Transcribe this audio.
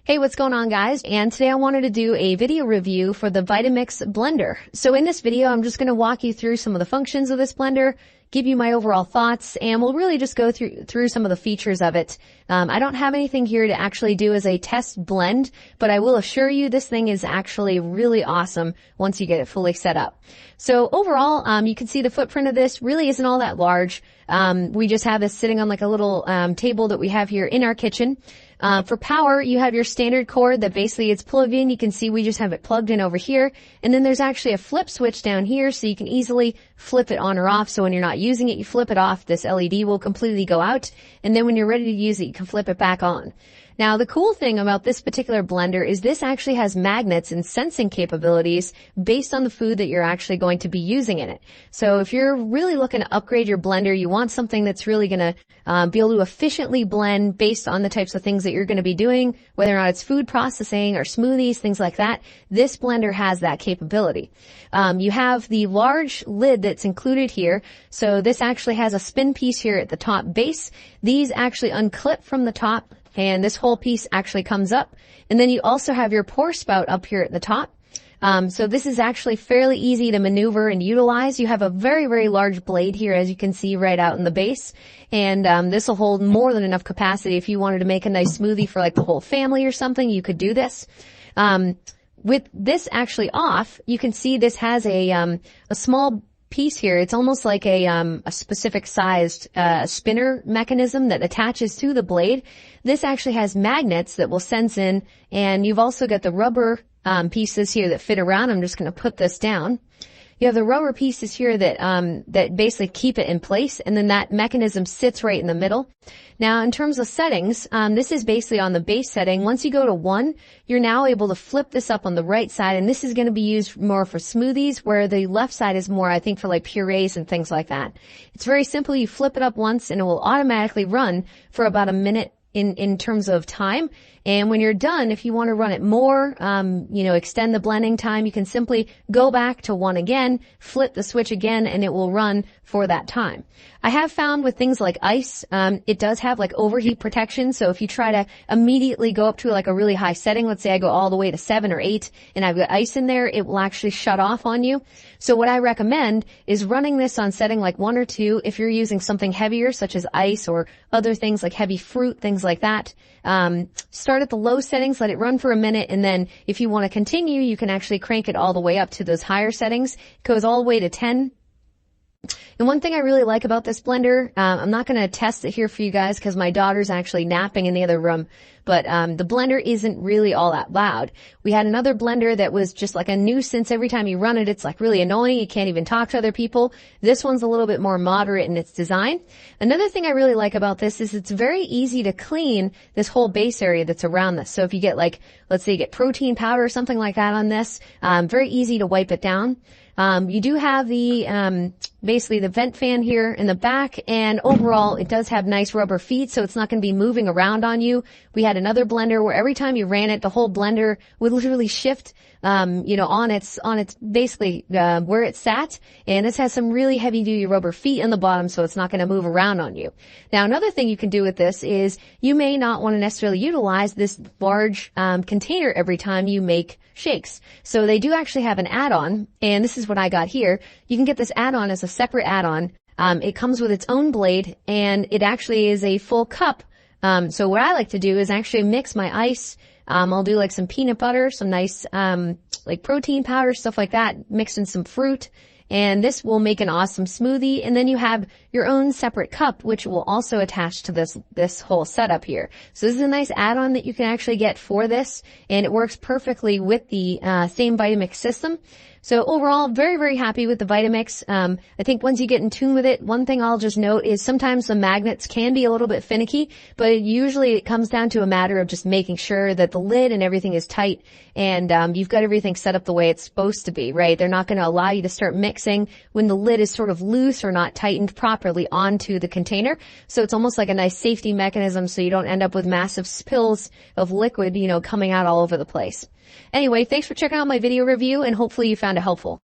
Hey, what's going on, guys? And today I wanted to do a video review for the Vitamix blender. So in this video, I'm just going to walk you through some of the functions of this blender, give you my overall thoughts, and we'll really just go through some of the features of it. I don't have anything here to actually do as a test blend, but I will assure you this thing is actually really awesome once you get it fully set up. So overall, you can see the footprint of this really isn't all that large. We just have this sitting on like a little table that we have here in our kitchen. For power, you have your standard cord that basically it's plugged in. You can see we just have it plugged in over here. And then there's actually a flip switch down here so you can easily flip it on or off. So when you're not using it, you flip it off. This LED will completely go out. And then when you're ready to use it, you can flip it back on. Now, the cool thing about this particular blender is this actually has magnets and sensing capabilities based on the food that you're actually going to be using in it. So if you're really looking to upgrade your blender, you want something that's really going to be able to efficiently blend based on the types of things that you're going to be doing, whether or not it's food processing or smoothies, things like that. This blender has that capability. You have the large lid that's included here. So this actually has a spin piece here at the top base. These actually unclip from the top. And this whole piece actually comes up. And then you also have your pour spout up here at the top. So this is actually fairly easy to maneuver and utilize. You have a very, very large blade here, as you can see right out in the base. And this will hold more than enough capacity. If you wanted to make a nice smoothie for like the whole family or something, you could do this. With this actually off, you can see this has a small piece here. It's almost like a specific sized spinner mechanism that attaches to the blade. This actually has magnets that will sense in, and you've also got the rubber pieces here that fit around. I'm just going to put this down. You have the rubber pieces here that basically keep it in place, and then that mechanism sits right in the middle. Now, in terms of settings, this is basically on the base setting. Once you go to 1, you're now able to flip this up on the right side, and this is going to be used more for smoothies, where the left side is more, I think, for like purees and things like that. It's very simple. You flip it up once, and it will automatically run for about a minute in terms of time. And when you're done, if you want to run it more, extend the blending time, you can simply go back to 1 again, flip the switch again, and it will run for that time. I have found with things like ice, it does have like overheat protection. So if you try to immediately go up to like a really high setting, let's say I go all the way to 7 or 8 and I've got ice in there, it will actually shut off on you. So what I recommend is running this on setting like 1 or 2 if you're using something heavier such as ice or other things like heavy fruit, things like that. Start at the low settings, let it run for a minute, and then if you want to continue, you can actually crank it all the way up to those higher settings. It goes all the way to 10. And one thing I really like about this blender, I'm not going to test it here for you guys because my daughter's actually napping in the other room, but the blender isn't really all that loud. We had another blender that was just like a nuisance. Every time you run it, it's like really annoying. You can't even talk to other people. This one's a little bit more moderate in its design. Another thing I really like about this is it's very easy to clean this whole base area that's around this. So if you get like, let's say you get protein powder or something like that on this, very easy to wipe it down. You do have the, basically the vent fan here in the back, and overall it does have nice rubber feet, so it's not going to be moving around on you. We had another blender where every time you ran it, the whole blender would literally shift, on its basically, where it sat. And this has some really heavy duty rubber feet in the bottom, so it's not going to move around on you. Now, another thing you can do with this is you may not want to necessarily utilize this large, container every time you make shakes. So they do actually have an add-on, and this is what I got here. You can get this add-on as a separate add-on. It comes with its own blade, and it actually is a full cup. So what I like to do is actually mix my ice. I'll do like some peanut butter, some nice, like protein powder, stuff like that, mixed in some fruit. And this will make an awesome smoothie. And then you have your own separate cup, which will also attach to this whole setup here. So this is a nice add-on that you can actually get for this. And it works perfectly with the, same Vitamix system. So overall, very, very happy with the Vitamix. I think once you get in tune with it, one thing I'll just note is sometimes the magnets can be a little bit finicky, but usually it comes down to a matter of just making sure that the lid and everything is tight and you've got everything set up the way it's supposed to be, right? They're not going to allow you to start mixing when the lid is sort of loose or not tightened properly onto the container. So it's almost like a nice safety mechanism so you don't end up with massive spills of liquid, coming out all over the place. Anyway, thanks for checking out my video review, and hopefully you found it helpful.